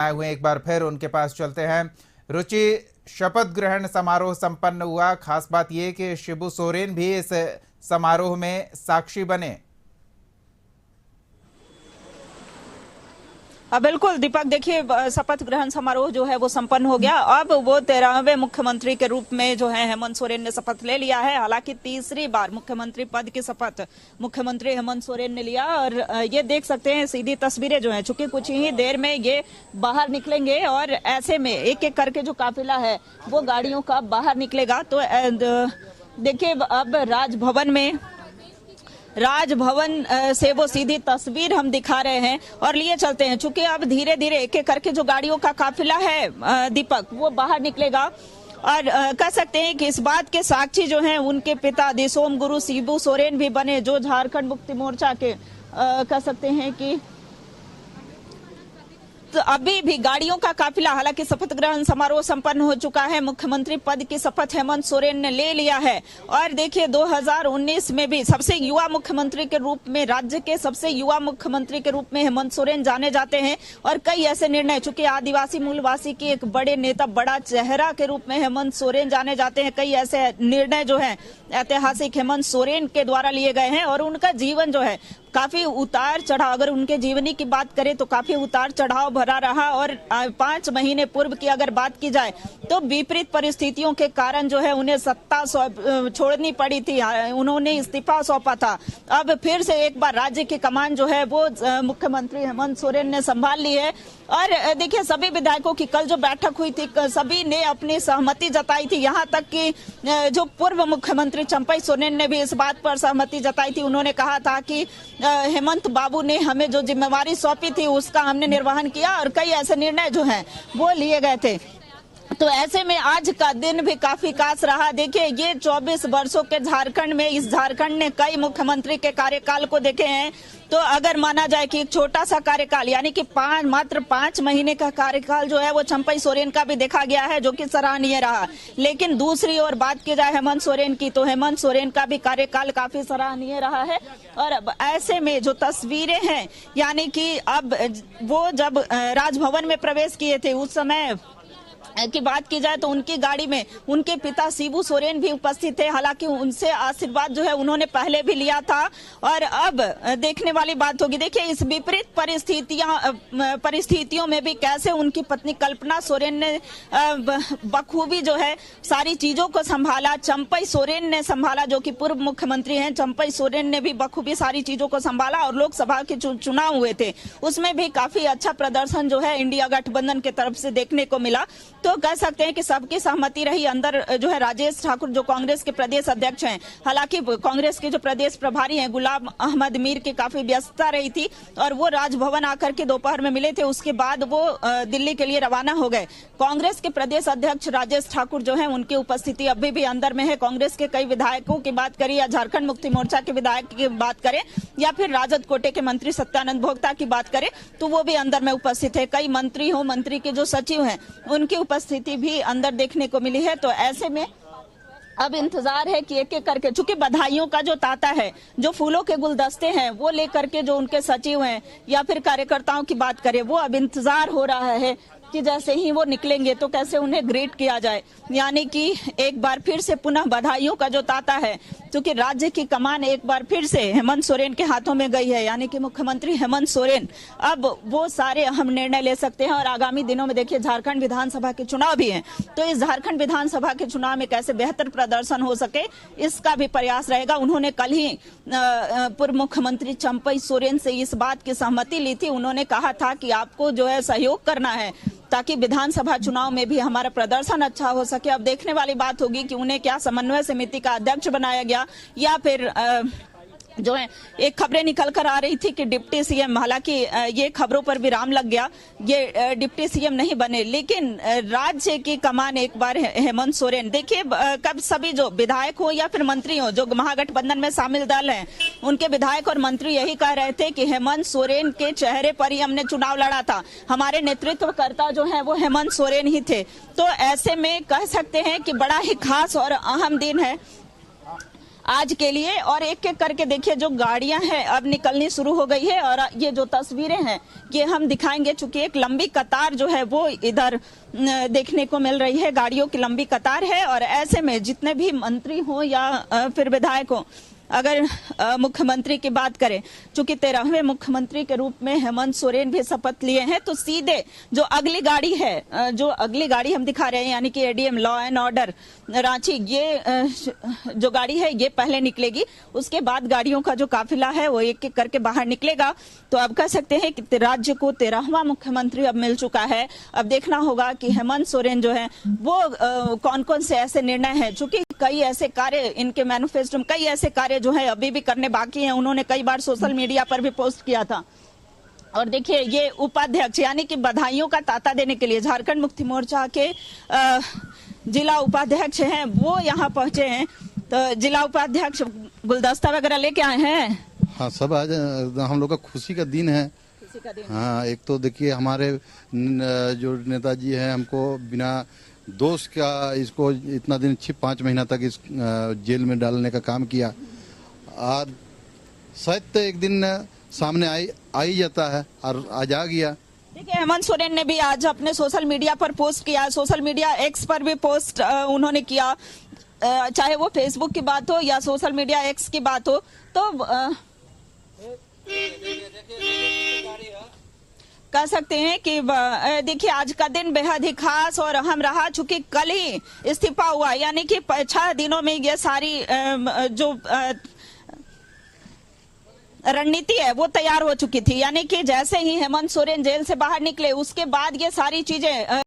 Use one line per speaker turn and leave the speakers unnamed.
आए हुए एक बार फिर उनके पास चलते हैं। रुचि, शपथ ग्रहण समारोह संपन्न हुआ। खास बात यह कि शिबू सोरेन भी इस समारोह में साक्षी बने।
बिल्कुल दीपक, देखिए शपथ ग्रहण समारोह जो है वो संपन्न हो गया। अब वो 13वें मुख्यमंत्री के रूप में जो है हेमंत सोरेन ने शपथ ले लिया है। हालांकि तीसरी बार मुख्यमंत्री पद की शपथ मुख्यमंत्री हेमंत सोरेन ने लिया और ये देख सकते हैं सीधी तस्वीरें जो है, चूंकि कुछ ही देर में ये बाहर निकलेंगे और ऐसे में एक एक करके जो काफिला है वो गाड़ियों का बाहर निकलेगा। तो देखिए अब राजभवन से वो सीधी तस्वीर हम दिखा रहे हैं और लिए चलते हैं, चूंकि अब धीरे धीरे एक एक करके जो गाड़ियों का काफिला है दीपक वो बाहर निकलेगा। और कह सकते हैं कि इस बात के साक्षी जो हैं उनके पिता दिसोम गुरु शिबू सोरेन भी बने, जो झारखंड मुक्ति मोर्चा के कह सकते हैं कि तो अभी भी गाड़ियों का काफिला, हालांकि शपथ ग्रहण समारोह संपन्न हो चुका है, मुख्यमंत्री पद की शपथ हेमंत सोरेन ने ले लिया है। और देखिए 2019 में भी सबसे युवा मुख्यमंत्री के रूप में, राज्य के सबसे युवा मुख्यमंत्री के रूप में हेमंत सोरेन जाने जाते हैं। और कई ऐसे निर्णय, चूंकि आदिवासी मूलवासी की एक बड़े नेता, बड़ा चेहरा के रूप में हेमंत सोरेन जाने जाते हैं, कई ऐसे निर्णय जो है ऐतिहासिक हेमंत सोरेन के द्वारा लिए गए हैं। और उनका जीवन जो है काफी उतार चढ़ाव, अगर उनके जीवनी की बात करें तो काफी उतार चढ़ाव भरा रहा। और 5 महीने पूर्व की अगर बात की जाए तो विपरीत परिस्थितियों के कारण जो है उन्हें सत्ता छोड़नी पड़ी थी, उन्होंने इस्तीफा सौंपा था। अब फिर से एक बार राज्य की कमान जो है वो मुख्यमंत्री हेमंत सोरेन ने संभाल ली है। और देखिए सभी विधायकों की कल जो बैठक हुई थी, सभी ने अपनी सहमति जताई थी, यहाँ तक कि जो पूर्व मुख्यमंत्री चंपई सोरेन ने भी इस बात पर सहमति जताई थी। उन्होंने कहा था कि हेमंत बाबू ने हमें जो जिम्मेवारी सौंपी थी उसका हमने निर्वहन किया और कई ऐसे निर्णय जो हैं वो लिए गए थे। तो ऐसे में आज का दिन भी काफी खास रहा। देखिए ये 24 वर्षों के झारखंड में, इस झारखंड ने कई मुख्यमंत्री के कार्यकाल को देखे हैं। तो अगर माना जाए कि एक छोटा सा कार्यकाल यानी कि मात्र 5 महीने का कार्यकाल जो है वो चंपई सोरेन का भी देखा गया है, जो कि सराहनीय रहा। लेकिन दूसरी ओर बात की जाए हेमंत सोरेन की, तो हेमंत सोरेन का भी कार्यकाल काफी सराहनीय रहा है। और अब ऐसे में जो तस्वीरें हैं, यानी कि अब वो जब राजभवन में प्रवेश किए थे उस समय की बात की जाए तो उनकी गाड़ी में उनके पिता शिबू सोरेन भी उपस्थित थे। हालांकि उनसे आशीर्वाद जो है उन्होंने पहले भी लिया था। और अब देखने वाली बात होगी, देखिए इस विपरीत परिस्थितियों में भी कैसे उनकी पत्नी कल्पना सोरेन ने बखूबी जो है सारी चीजों को संभाला। चंपई सोरेन ने संभाला, जो कि पूर्व मुख्यमंत्री हैं, चंपई सोरेन ने भी बखूबी सारी चीजों को संभाला। और लोकसभा के चुनाव हुए थे उसमें भी काफी अच्छा प्रदर्शन जो है इंडिया गठबंधन की तरफ से देखने को मिला। तो कह सकते हैं कि सबकी सहमति रही। अंदर जो है राजेश ठाकुर जो कांग्रेस के प्रदेश अध्यक्ष हैं, हालांकि कांग्रेस के जो प्रदेश प्रभारी हैं गुलाम अहमद मीर की काफी व्यस्तता रही थी और वो राजभवन आकर के दोपहर में मिले थे। उसके बाद वो दिल्ली के लिए रवाना हो गए। कांग्रेस के प्रदेश अध्यक्ष राजेश ठाकुर जो है उनकी उपस्थिति अभी भी अंदर में है। कांग्रेस के कई विधायकों की बात करें या झारखंड मुक्ति मोर्चा के विधायक की बात करें या फिर राजद कोटे के मंत्री सत्यानंद भोक्ता की बात करें तो वो भी अंदर में उपस्थित है। कई मंत्री के जो सचिव हैं उनकी उपस्थिति भी अंदर देखने को मिली है। तो ऐसे में अब इंतजार है कि एक एक करके, चूंकि बधाइयों का जो तांता है, जो फूलों के गुलदस्ते हैं वो लेकर के जो उनके सचिव हैं या फिर कार्यकर्ताओं की बात करें, वो अब इंतजार हो रहा है कि जैसे ही वो निकलेंगे तो कैसे उन्हें ग्रीट किया जाए। यानी कि एक बार फिर से पुनः बधाइयों का जो तांता है, क्योंकि राज्य की कमान एक बार फिर से हेमंत सोरेन के हाथों में गई है, यानी कि मुख्यमंत्री हेमंत सोरेन अब वो सारे अहम निर्णय ले सकते हैं। और आगामी दिनों में देखिए झारखंड विधानसभा के चुनाव भी हैं, तो इस झारखंड विधानसभा के चुनाव में कैसे बेहतर प्रदर्शन हो सके इसका भी प्रयास रहेगा। उन्होंने कल ही पूर्व मुख्यमंत्री चंपई सोरेन से इस बात की सहमति ली थी। उन्होंने कहा था कि आपको जो है सहयोग करना है ताकि विधानसभा चुनाव में भी हमारा प्रदर्शन अच्छा हो सके। अब देखने वाली बात होगी कि उन्हें क्या समन्वय समिति का अध्यक्ष बनाया गया या फिर जो है एक खबरें निकल कर आ रही थी कि डिप्टी सीएम, हालांकि ये खबरों पर विराम लग गया, ये डिप्टी सीएम नहीं बने, लेकिन राज्य की कमान एक बार हेमंत सोरेन। देखिए कब सभी जो विधायक हो या फिर मंत्री हो, जो महागठबंधन में शामिल दल हैं, उनके विधायक और मंत्री यही कह रहे थे कि हेमंत सोरेन के चेहरे पर ही हमने चुनाव लड़ा था, हमारे नेतृत्वकर्ता जो है वो हेमंत सोरेन ही थे। तो ऐसे में कह सकते हैं कि बड़ा ही खास और अहम दिन है। आज के लिए। और एक एक करके देखिए जो गाड़ियां हैं अब निकलनी शुरू हो गई है। और ये जो तस्वीरें हैं ये हम दिखाएंगे, चूंकि एक लंबी कतार जो है वो इधर देखने को मिल रही है, गाड़ियों की लंबी कतार है। और ऐसे में जितने भी मंत्री हो या फिर विधायक हो, अगर मुख्यमंत्री की बात करें, चूंकि 13वें मुख्यमंत्री के रूप में हेमंत सोरेन भी शपथ लिए हैं, तो सीधे जो अगली गाड़ी है, जो अगली गाड़ी हम दिखा रहे हैं यानी कि ADM law and order Ranchi, ये जो गाड़ी है ये पहले निकलेगी। उसके बाद गाड़ियों का जो काफिला है वो एक एक करके बाहर निकलेगा। तो अब कह सकते हैं कि राज्य को 13वां मुख्यमंत्री अब मिल चुका है। अब देखना होगा कि हेमंत सोरेन जो है वो कौन कौन से ऐसे निर्णय हैं, चूंकि कई ऐसे कार्य इनके मैनिफेस्टो में, कई ऐसे कार्य जो है अभी भी करने बाकी हैं। उन्होंने कई बार सोशल मीडिया पर भी पोस्ट किया था। और देखिए ये उपाध्यक्ष यानी कि बधाइयों का तांता देने के लिए झारखंड मुक्ति मोर्चा के जिला उपाध्यक्ष हैं, वो यहाँ पहुंचे हैं। तो जिला उपाध्यक्ष गुलदस्ता वगैरह लेके आए हैं।
हाँ, सब आज हम लोग का खुशी का दिन है। हाँ, एक तो देखिए हमारे जो नेताजी हैं हमको बिना दोष का इसको इतना दिन 5 महीना तक इस जेल में डालने का काम किया। और शायद तो एक दिन सामने आ ही जाता है और आज आ गया।
देखिए हेमंत सोरेन ने भी आज अपने सोशल मीडिया पर पोस्ट किया, सोशल मीडिया एक्स पर भी पोस्ट उन्होंने किया, चाहे वो फेसबुक की बात हो या सोशल मीडिया एक्स की बात हो। तो कह सकते हैं कि देखिए आज का दिन बेहद ही खास और अहम रहा, चूंकि कल ही इस्तीफा हुआ, यानी कि 6 दिनों में ये सारी जो रणनीति है वो तैयार हो चुकी थी। यानी कि जैसे ही हेमंत सोरेन जेल से बाहर निकले उसके बाद ये सारी चीजें